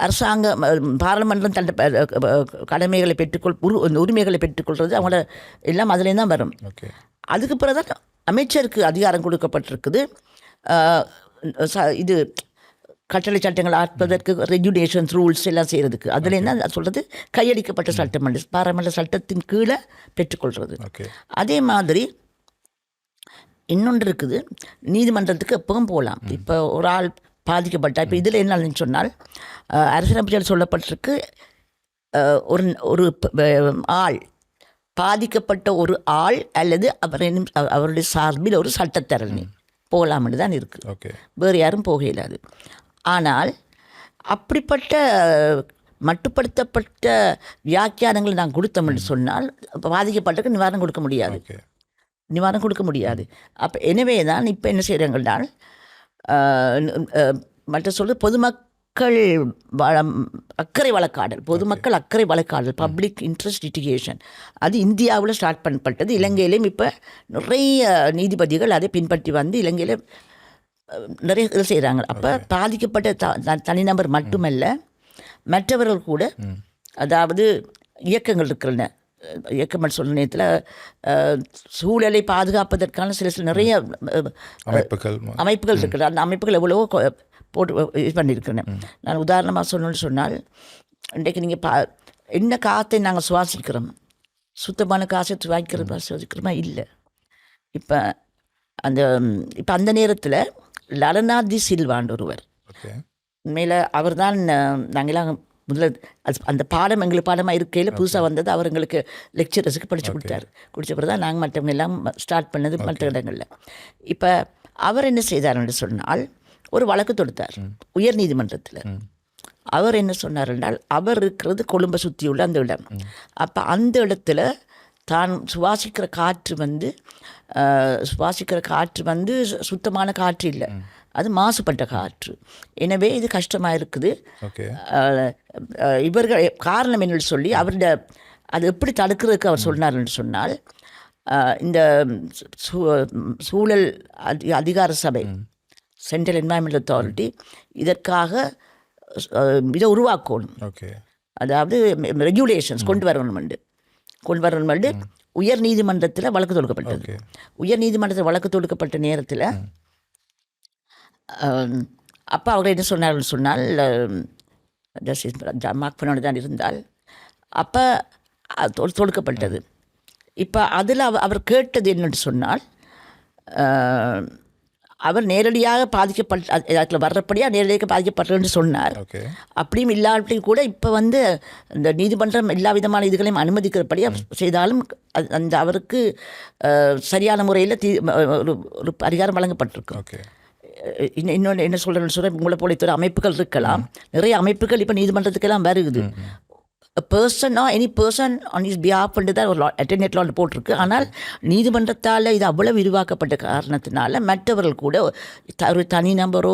அரசாங்கம் பாராளுமன்றம் தன் கடமைகளை உரிமைகளை பெற்றுக்கொள்வது அவங்களோட எல்லாம் அதுலேயும் தான் வரும். அதுக்கு பிறகு தான் அமைச்சருக்கு அதிகாரம் கொடுக்கப்பட்டிருக்குது. இது கட்டளை சட்டங்கள் ஆட்பதற்கு ரெகுலேஷன்ஸ் ரூல்ஸ் எல்லாம் செய்கிறதுக்கு. அதில் என்ன சொல்கிறது, கையடிக்கப்பட்ட சட்டமன்ற பாராளுமன்ற சட்டத்தின் கீழே பெற்றுக்கொள்வது. அதே மாதிரி இன்னொன்று இருக்குது, நீதிமன்றத்துக்கு எப்பவும் போகலாம். இப்போ ஒரு ஆள் பாதிக்கப்பட்ட, இப்போ இதில் என்னன்னு சொன்னால் அரசியலமைப்பில் சொல்லப்பட்டிருக்கு, ஒரு ஆள் பாதிக்கப்பட்ட ஒரு ஆள் அல்லது அவருடைய சார்பில் ஒரு சட்டத்தரணி போகலாம்னு தான் இருக்குது, வேறு யாரும் போக இயலாது. ஆனால் அப்படிப்பட்ட மட்டுப்படுத்தப்பட்ட வியாக்கியானங்களை நான் கொடுத்தோம்னு சொன்னால் பாதிக்கப்பட்டதுக்கு நிவாரணம் கொடுக்க முடியாது. அப்போ எனவே தான் இப்போ என்ன செய்கிறாங்கன்னால் மற்ற சொல்கிறது பொதுமக்கள் அக்கறை வழக்காடல் பப்ளிக் இன்ட்ரெஸ்ட் லிட்டிகேஷன். அது இந்தியாவில் ஸ்டார்ட் பண்ணப்பட்டது. இலங்கையிலையும் இப்போ நிறைய நீதிபதிகள் அதை பின்பற்றி வந்து இலங்கையில் நிறைய இது செய்கிறாங்க. அப்போ பாதிக்கப்பட்ட தனிநபர் மட்டுமல்ல, மற்றவர்கள் கூட, அதாவது இயக்கங்கள் இருக்கிறன, இயக்கம் சொல்ல நேரத்தில் சூழலை பாதுகாப்பதற்கான சில நிறைய அமைப்புகள் இருக்குது. அந்த அமைப்புகள் எவ்வளவோ போட்டு இது பண்ணியிருக்கிறேன். நான் உதாரணமாக சொல்லணும்னு சொன்னால், இன்றைக்கு நீங்கள் என்ன காற்றை நாங்கள் சுவாசிக்கிறோம், சுத்தமான காசை சுவாசிக்கிறோமா இல்லை. இப்போ அந்த நேரத்தில் லலனாதி சில்வான் ஒருவர், உண்மையில் அவர் தான் நாங்களாம் முதல்ல அந்த பாடம் எங்களுக்கு பாடமாக இருக்கையில் புதுசாக வந்தது, அவர் எங்களுக்கு லெக்சரர்ஸுக்கு படித்து கொடுத்தாரு. குடித்த பிறகு தான் நாங்கள் மற்றவங்க எல்லாம் ஸ்டார்ட் பண்ணது மற்ற இடங்களில். இப்போ அவர் என்ன செய்தார்ன்னு சொன்னால் ஒரு வழக்கு தொடுத்தார் உயர் நீதிமன்றத்தில். அவர் என்ன சொன்னார் என்றால், அவர் இருக்கிறது கொழும்பை சுற்றியுள்ள அந்த இடம். அப்போ அந்த இடத்துல தான் சுவாசிக்கிற காற்று வந்து சுத்தமான காற்று இல்லை, அது மாசுபட்ட காற்று. எனவே இது கஷ்டமாக இருக்குது. இவர்கள் காரணம் என்னன்னு சொல்லி அவருடைய அது எப்படி தடுக்கிறதுக்கு அவர் சொன்னார்ன்னு சொன்னால், இந்த சூழல் அதிகார சபை சென்ட்ரல் என்வாயன்மெண்டல் அத்தாரிட்டி இதற்காக இதை உருவாக்கணும். ஓகே. அதாவது ரெகுலேஷன்ஸ் கொண்டு வரணும். உயர் நீதிமன்றத்தில் வழக்கு தொடுக்கப்பட்டது. உயர் நீதிமன்றத்தில் வழக்கு தொடுக்கப்பட்ட நேரத்தில் அப்போ அவங்க என்ன சொன்னார்னு சொன்னால் ஜஸ்டிஸ் மார்க்ஃபனோடு தான் இருந்தால் அப்போ தொடுக்கப்பட்டது. இப்போ அதில் அவர் கேட்டது என்னென்னு சொன்னால் அவர் நேரடியாக அதில் வர்றபடியாக நேரடியாக பாதிக்கப்பட்டதுன்னு சொன்னார். அப்படியும் இல்லாட்டியும் கூட இப்போ இந்த நீதிமன்றம் எல்லா விதமான இதுகளையும் அனுமதிக்கிறபடியாக செய்தாலும் அந்த அவருக்கு சரியான முறையில் ஒரு அதிகாரம் வழங்கப்பட்டிருக்கு. இன்னொன்று என்ன சொல்கிறேன்னு சொல்கிறேன், உங்களை போல இத்தனை அமைப்புகள் இருக்கலாம், நிறைய அமைப்புகள் இப்போ நீதிமன்றத்துக்கெல்லாம் வருகுது. Person any person on his பிஹாஃப்ன்ட்டு தான் ஒரு அட்டர்னேட் லாவில் போட்டிருக்கு. ஆனால் நீதிமன்றத்தால் இது அவ்வளவு விரிவாக்கப்பட்ட காரணத்தினால மற்றவர்கள் கூட ஒரு தனி நம்பரோ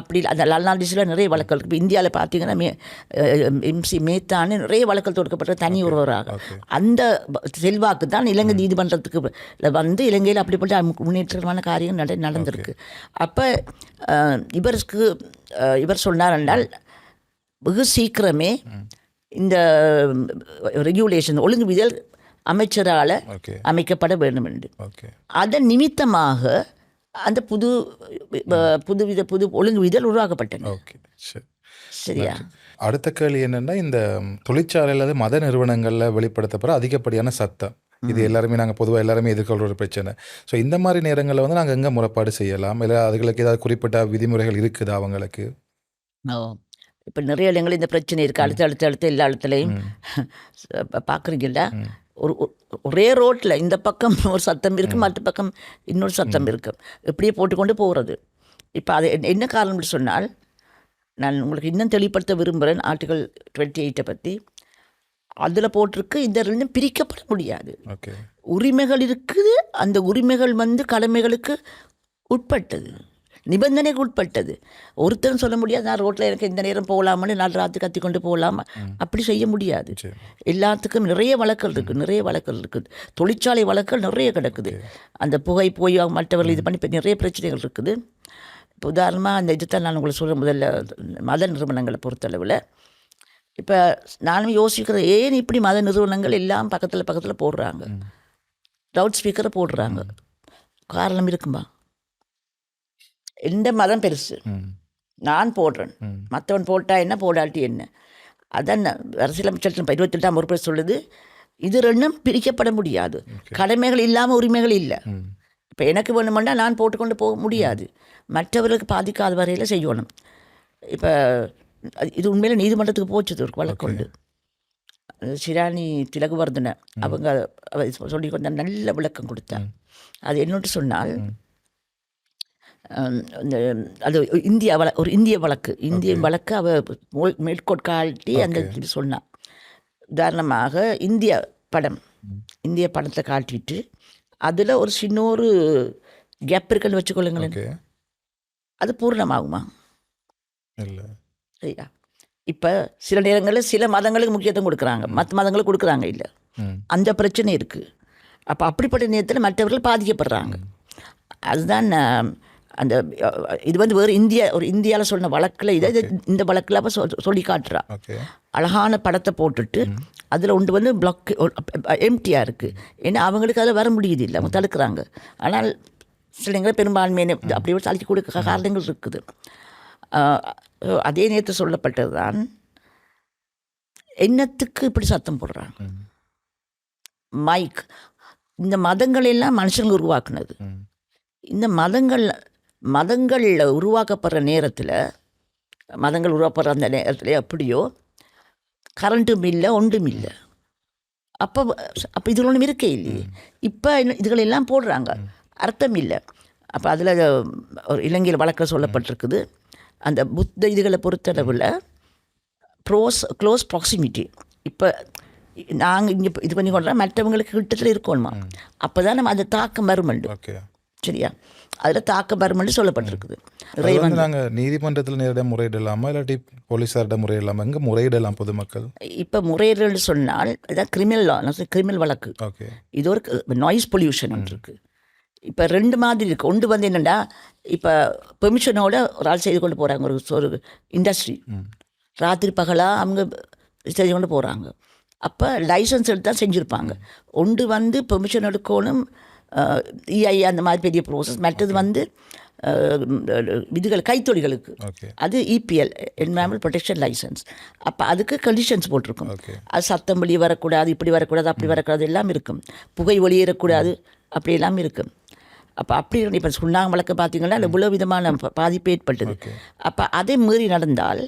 அப்படி அந்த லல்நாடிஸில் நிறைய வழக்குகள் இருக்குது. இப்போ இந்தியாவில் பார்த்தீங்கன்னா எம்சி மேத்தான்னு நிறைய வழக்குகள் தொடுக்கப்பட்ட தனி ஒருவராக அந்த செல்வாக்கு தான் இலங்கை நீதிமன்றத்துக்கு இலங்கையில் அப்படிப்பட்ட முன்னேற்றமான காரியம் நடந்திருக்கு. அப்போ இவர் சொன்னார் என்றால் வெகு சீக்கிரமே இந்த ரெகுலேஷன் ஒழுங்கு விதிகள் அமைச்சரால் அமைக்கப்பட வேண்டும் என்று அதன் நிமித்தமாக அந்த புது ஒழுங்கு விதிகள் உருவாக்கப்பட்டன. சரியா? அடுத்த கேள்வி என்னென்னா, இந்த தொழிற்சாலை அல்லது மத நிறுவனங்களில் வெளிப்படுத்தப்படுற அதிகப்படியான சத்தம், இது எல்லாருமே நாங்கள் பொதுவாக எல்லாருமே எதிர்கொள்கிற ஒரு பிரச்சனை. ஸோ இந்த மாதிரி நேரங்களில் நாங்கள் எங்கே முறைப்பாடு செய்யலாம்? இல்லை அதுகளுக்கு ஏதாவது குறிப்பிட்ட விதிமுறைகள் இருக்குதா அவங்களுக்கு? இப்போ நிறைய இடங்கள் இந்த பிரச்சனை இருக்குது. அடுத்த எல்லா இடத்துலையும் பார்க்குறீங்களா, ஒரே ரோட்டில் இந்த பக்கம் ஒரு சத்தம் இருக்குது, மற்ற பக்கம் இன்னொரு சத்தம் இருக்குது, இப்படியே போட்டுக்கொண்டு போகிறது. இப்போ அது என்ன காரணம்னு சொன்னால், நான் உங்களுக்கு இன்னும் தெளிவுபடுத்த விரும்புகிறேன். ஆர்டிகல் 28 பற்றி அதில் போட்டிருக்கு, இந்த ரெண்டும் பிரிக்கப்பட முடியாது. உரிமைகள் இருக்குது, அந்த உரிமைகள் கடமைகளுக்கு உட்பட்டது, நிபந்தனைக்கு உட்பட்டது. ஒருத்தரும் சொல்ல முடியாது நான் ரோட்டில் எனக்கு இந்த நேரம் போகலாமன்னு நாலு ராத்து கத்தி கொண்டு போகலாமா, அப்படி செய்ய முடியாது. எல்லாத்துக்கும் நிறைய வழக்குகள் இருக்குது. தொழிற்சாலை வழக்குகள் நிறைய கிடக்குது. அந்த புகை போய் மற்றவர்கள் இது பண்ணி நிறைய பிரச்சனைகள் இருக்குது. இப்போ உதாரணமாக அந்த இதுதான் நான் உங்களுக்கு சொல்கிற முதல்ல மத நிறுவனங்களை பொறுத்தளவில் இப்போ நானும் யோசிக்கிறேன், ஏன் இப்படி மத நிறுவனங்கள் எல்லாம் பக்கத்தில் போடுறாங்க, லவுட் ஸ்பீக்கரை போடுறாங்க, காரணம் இருக்குமா? எந்த மதம் பெருசு, நான் போடுறேன், மற்றவன் போட்டா என்ன போடாட்டி என்ன? அதான் அரசியலமைச்சர் 28ஆம் உறுப்பு சொல்லுது, இது ரெண்டும் பிரிக்கப்பட முடியாது. கடமைகள் இல்லாமல் உரிமைகள் இல்லை. இப்போ எனக்கு வேணுமெண்டா நான் போட்டுக்கொண்டு போக முடியாது, மற்றவர்களுக்கு பாதிக்காத வரையில் செய்யணும். இப்போ இது உண்மையில் நீதிமன்றத்துக்கு போச்சுது ஒரு வழக்கொண்டு. சிராணி திலகுவர்தன அவங்க சொல்லி கொண்ட நல்ல விளக்கம் கொடுத்தாங்க. அது என்னட்டு சொன்னால், அது இந்திய வழக்கு அவ மேற்கோட்காட்டி அந்த இது சொன்னான். உதாரணமாக இந்திய படத்தை காட்டிட்டு அதில் ஒரு சின்ன ஒரு கேப் இருக்குன்னு வச்சுக்கொள்ளுங்களேன், அது பூர்ணமாகுமா? இல்லை. சரியா? இப்போ சில நேரங்களில் சில மதங்களுக்கு முக்கியத்துவம் கொடுக்குறாங்க, மற்ற மதங்களுக்கு கொடுக்குறாங்க இல்லை, அந்த பிரச்சனை இருக்குது. அப்போ அப்படிப்பட்ட நேரத்தில் மற்றவர்கள் பாதிக்கப்படுறாங்க. அதுதான் அந்த இது வேறு இந்தியாவில் சொன்ன வழக்கில் இந்த வழக்கில் அப்போ சொல்லி காட்டுறா. அழகான படத்தை போட்டுட்டு அதில் ஒன்று பிளாக் எம்டியாக இருக்குது. ஏன்னா அவங்களுக்கு அதில் வர முடியுது இல்லை, அவங்க தடுக்கிறாங்க. ஆனால் சில நேரங்களில் பெரும்பான்மையான அப்படி ஒரு தடுக்கி கொடுக்க காரணங்கள் இருக்குது. அதே நேரத்தில் சொல்லப்பட்டது தான், என்னத்துக்கு இப்படி சத்தம் போடுறாங்க? மைக், இந்த மதங்கள் எல்லாம் மனுஷங்க உருவாக்குனது. இந்த மதங்கள் உருவாக்கப்படுற நேரத்தில், மதங்கள் உருவாக்கப்படுற அந்த நேரத்தில் எப்படியோ கரண்ட்டும் இல்லை, ஒன்றும் இல்லை. அப்போ இதில் ஒன்றும் இருக்கே இல்லையே. இப்போ இதுகளெல்லாம் போடுறாங்க, அர்த்தம் இல்லை. அப்போ அதில் ஒரு இலங்கையில் வழக்க சொல்லப்பட்டிருக்குது, அந்த புத்த இதுகளை பொறுத்தளவில் க்ளோஸ் ப்ராக்சிமிட்டி. இப்போ நாங்கள் இங்கே இது பண்ணி கொண்டா மற்றவங்களுக்கு கிட்டத்தில் இருக்கணுமா, அப்போ தான் நம்ம அந்த தாக்கம் வருமண்டு. சரியா? அதில் தாக்கம் வரும்னு சொல்லப்பட்டிருக்குது. அது வந்து நாங்கள் நீதிமன்றத்தில் நேரடியாக முறையிடலாமா இல்லாட்டி போலீஸார்கிட்ட முறையிடலாமா? எங்கே முறையிடலாம் பொதுமக்கள்? இப்போ முறையீடுன்னு சொன்னால் இதான் கிரிமினல் லா, கிரிமினல் வழக்கு. ஓகே. இது ஒரு நாய்ஸ் பொல்யூஷன் இருக்குது. இப்போ 2 மாதிரி இருக்குது. ஒன்று வந்து என்னென்னா, இப்போ பெர்மிஷனோட ஒரு ஆள் செய்து கொண்டு போகிறாங்க, ஒரு இண்டஸ்ட்ரி ராத்திரி பகலாக அவங்க செய்து கொண்டு போகிறாங்க. அப்போ லைசன்ஸ் எடுத்து தான் செஞ்சுருப்பாங்க. ஒன்று வந்து பெர்மிஷன் எடுக்கணும், இஐ அந்த மாதிரி பெரிய ப்ரோசஸ். மற்றது வந்து விதிகள் கைத்தொழில்களுக்கு, அது இபிஎல், என்வரான்மெண்டல் ப்ரொடெக்ஷன் லைசன்ஸ். அப்போ அதுக்கு கண்டிஷன்ஸ் போட்டிருக்கும். அது சத்தம் வெளியே வரக்கூடாது, இப்படி வரக்கூடாது, அப்படி வரக்கூடாது, எல்லாம் இருக்கும். புகை வெளியேறக்கூடாது, அப்படி எல்லாம் இருக்கும். அப்போ அப்படி இப்போ சுண்ணாங்க வழக்கு பார்த்தீங்கன்னா இவ்வளோ விதமான பாதிப்பு ஏற்பட்டது. அப்போ அதே மீறி நடந்தால்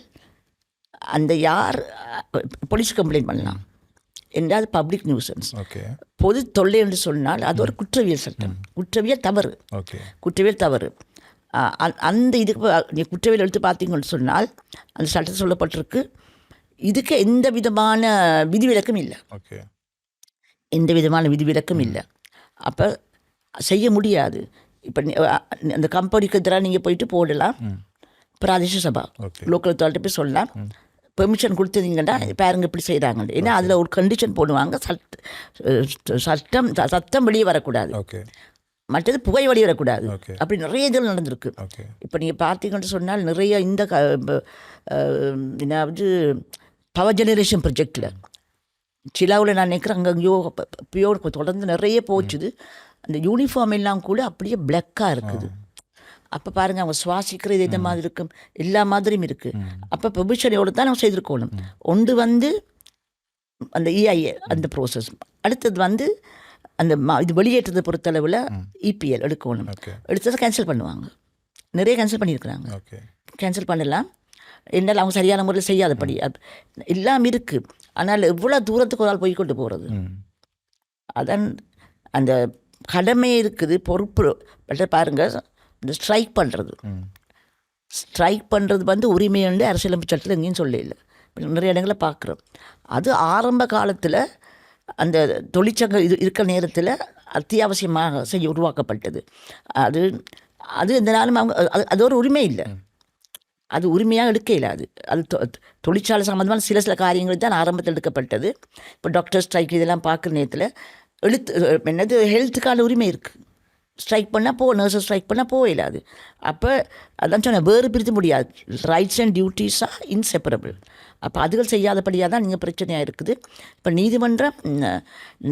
அந்த யார் போலீஸ் கம்ப்ளைண்ட் பண்ணலாம் என்றால் பப்ளிக் நியூசன்ஸ், பொது தொல்லை என்று சொன்னால் அது ஒரு குற்றவியல் சட்டம். குற்றவியல் தவறு, குற்றவியல் தவறு. அந்த இதுக்கு நீ குற்றவியல் எடுத்து பார்த்தீங்கன்னு சொன்னால் அந்த சட்டத்தில் சொல்லப்பட்டிருக்கு, இதுக்கு எந்த விதமான விதிவிலக்கும் இல்லை, எந்த விதமான விதிவிலக்கும் இல்லை. அப்போ செய்ய முடியாது. இப்போ அந்த கம்பெனிக்கு எதிராக நீங்கள் போயிட்டு போடலாம், பிராதேச சபா லோக்கல் அத்தாரிட்டி போய் சொல்லலாம், பெர்மிஷன் கொடுத்துருந்தீங்கன்னா பாருங்க இப்படி செய்கிறாங்க. ஏன்னா அதில் ஒரு கண்டிஷன் போடுவாங்க, சத்தம் வெளியே வரக்கூடாது, மற்றது புகை வெளியே வரக்கூடாது. அப்படி நிறைய இதில் நடந்திருக்கு. இப்போ நீங்கள் பார்த்தீங்கன்னு சொன்னால் நிறைய இந்த என்னாவது பவர் ஜெனரேஷன் ப்ரொஜெக்டில் சிலாவில் நான் நினைக்கிறேன் அங்கேயோ பியோர் தொடர்ந்து நிறைய போச்சுது. அந்த யூனிஃபார்ம் எல்லாம் கூட அப்படியே பிளாக்காக இருக்குது. அப்போ பாருங்கள், அவங்க சுவாசிக்கிறது எந்த மாதிரி இருக்கும், எல்லா மாதிரியும் இருக்குது. அப்போ பெர்மிஷனோடு தான் நம்ம செய்திருக்கணும். ஒன்று வந்து அந்த இஐஏ அந்த ப்ரோசஸ், அடுத்தது வந்து அந்த இது வெளியேற்றத்தை பொறுத்தளவில் இபிஎல் எடுக்கணும். எடுத்ததை கேன்சல் பண்ணுவாங்க, நிறைய கேன்சல் பண்ணியிருக்கிறாங்க. கேன்சல் பண்ணலாம் என்னால் அவங்க சரியான முறையில் செய்யாதபடி எல்லாம் இருக்குது. ஆனால் எவ்வளோ தூரத்துக்கு ஒரு ஆள் போய் கொண்டு போகிறது, அதான் அந்த கடமை இருக்குது, பொறுப்பு. பாருங்கள், இந்த ஸ்ட்ரைக் பண்ணுறது வந்து உரிமை வந்து அரசியலமைப்பு சட்டத்தில் எங்கேயும் சொல்லல. நிறைய இடங்களில் பார்க்குறோம். அது ஆரம்ப காலத்தில் அந்த தொழிற்சங்கம் இது இருக்கிற நேரத்தில் அத்தியாவசியமாக செய்ய உருவாக்கப்பட்டது. அது அது எந்த நாளும் அவங்க அது ஒரு உரிமை இல்லை, அது உரிமையாக எடுக்க இல்லாது. அது தொழிற்சாலை சம்மந்தமான சில காரியங்கள் தான் ஆரம்பத்தில் எடுக்கப்பட்டது. இப்போ டாக்டர் ஸ்ட்ரைக் இதெல்லாம் பார்க்குற நேரத்தில் என்னது ஹெல்த்துக்கான உரிமை இருக்குது. ஸ்ட்ரைக் பண்ணால் நர்ஸை ஸ்ட்ரைக் பண்ணால் இல்லாது. அப்போ அதான் சொன்னேன், வேறு பிரித்து முடியாது. Rights and duties are inseparable. அப்போ அதுகள் செய்யாதபடியாக தான் நீங்கள் பிரச்சனையாக இருக்குது. இப்போ நீதிமன்றம்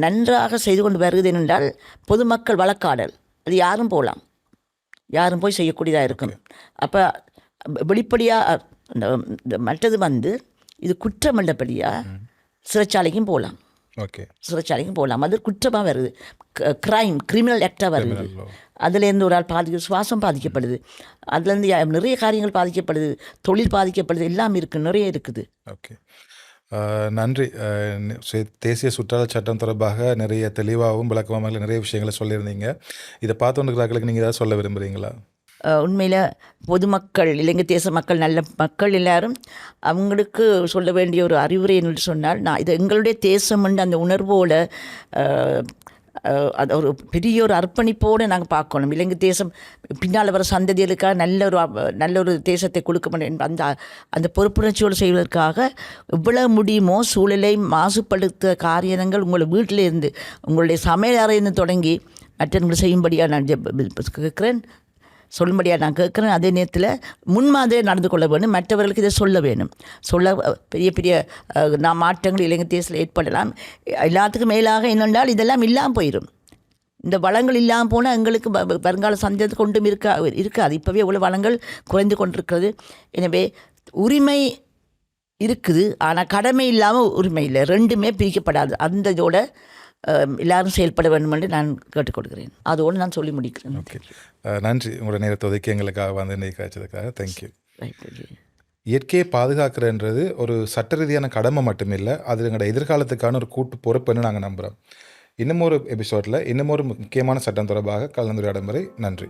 நன்றாக செய்து கொண்டு வருகிறது என்றால் பொதுமக்கள் வழக்காடல், அது யாரும் போகலாம், யாரும் போய் செய்யக்கூடியதாக இருக்கும். அப்போ வெளிப்படையாக இந்த மற்றது வந்து இது குற்றம் என்றபடியாக சிறைச்சாலைக்கும் போகலாம், சிறைச்சாலைக்கும் போகலாம். அது குற்றமாக வருது, கிரிமினல் ஆக்டாக வருது. அதுலேருந்து ஒரு ஆள் சுவாசம் பாதிக்கப்படுது, அதுலேருந்து நிறைய காரியங்கள் பாதிக்கப்படுது, தொழில் பாதிக்கப்படுது, எல்லாம் இருக்குது, நிறைய இருக்குது. ஓகே, நன்றி. தேசிய சுற்றுலா சட்டம் தொடர்பாக நிறைய தெளிவாகவும் விளக்கமாக நிறைய விஷயங்களை சொல்லியிருந்தீங்க. இதை பார்த்துட்டு நீங்கள் ஏதாவது சொல்ல விரும்புகிறீங்களா? உண்மையில் பொதுமக்கள், இலங்கை தேச மக்கள், நல்ல மக்கள் எல்லாரும் அவங்களுக்கு சொல்ல வேண்டிய ஒரு அறிவுரை என்று சொன்னால், நான் இது எங்களுடைய தேசம் என்று அந்த உணர்வோடு அது ஒரு பெரிய ஒரு அர்ப்பணிப்போடு நாங்கள் பார்க்கணும். இலங்கை தேசம் பின்னால் வர சந்ததிகளுக்காக நல்ல ஒரு தேசத்தை கொடுக்க முடியும் அந்த பொறுப்புணர்ச்சியோடு செய்வதற்காக எவ்வளவு முடியுமோ சூழலை மாசுபடுத்த காரியங்கள் உங்களை வீட்டில் இருந்து, உங்களுடைய சமையல் அறையிருந்து தொடங்கி மற்றவர்கள் செய்யும்படியாக நான் கேட்குறேன், சொல்லும்படியாக நான் கேட்குறேன். அதே நேரத்தில் முன்மாதிரியாக நடந்து கொள்ள வேணும், மற்றவர்களுக்கு இதை சொல்ல வேணும். பெரிய பெரிய மாற்றங்கள் இலங்கை தேசத்தில் ஏற்படலாம். எல்லாத்துக்கும் மேலாக என்னென்றால் இதெல்லாம் இல்லாமல் போயிடும். இந்த வளங்கள் இல்லாமல் போனால் எங்களுக்கு வருங்கால சந்தேகத்தை கொண்டும் இருக்காது. இப்போவே இவ்வளோ வளங்கள் குறைந்து கொண்டிருக்கிறது. எனவே உரிமை இருக்குது, ஆனால் கடமை இல்லாமல் உரிமை இல்லை, ரெண்டுமே பிரிக்கப்படாது. அந்த இதோட எல்லாரும் செயல்பட வேண்டும் என்று நான் கேட்டுக்கொள்கிறேன். அதோடு நான் சொல்லி முடிக்கிறேன். ஓகே, நன்றி. உங்களோட நேரத்தை ஒதுக்கி எங்களுக்காக வந்து இன்னைக்கு கிடைச்சதுக்காக தேங்க்யூ. இயற்கையை பாதுகாக்கிறன்றது ஒரு சட்ட ரீதியான கடமை மட்டுமில்லை, அது எங்களோட எதிர்காலத்துக்கான ஒரு கூட்டு பொறுப்புன்னு நாங்கள் நம்புகிறோம். இன்னும் ஒரு எபிசோடில் இன்னும் ஒரு முக்கியமான சட்டம் தொடர்பாக கலந்துரையாடும் வரை நன்றி.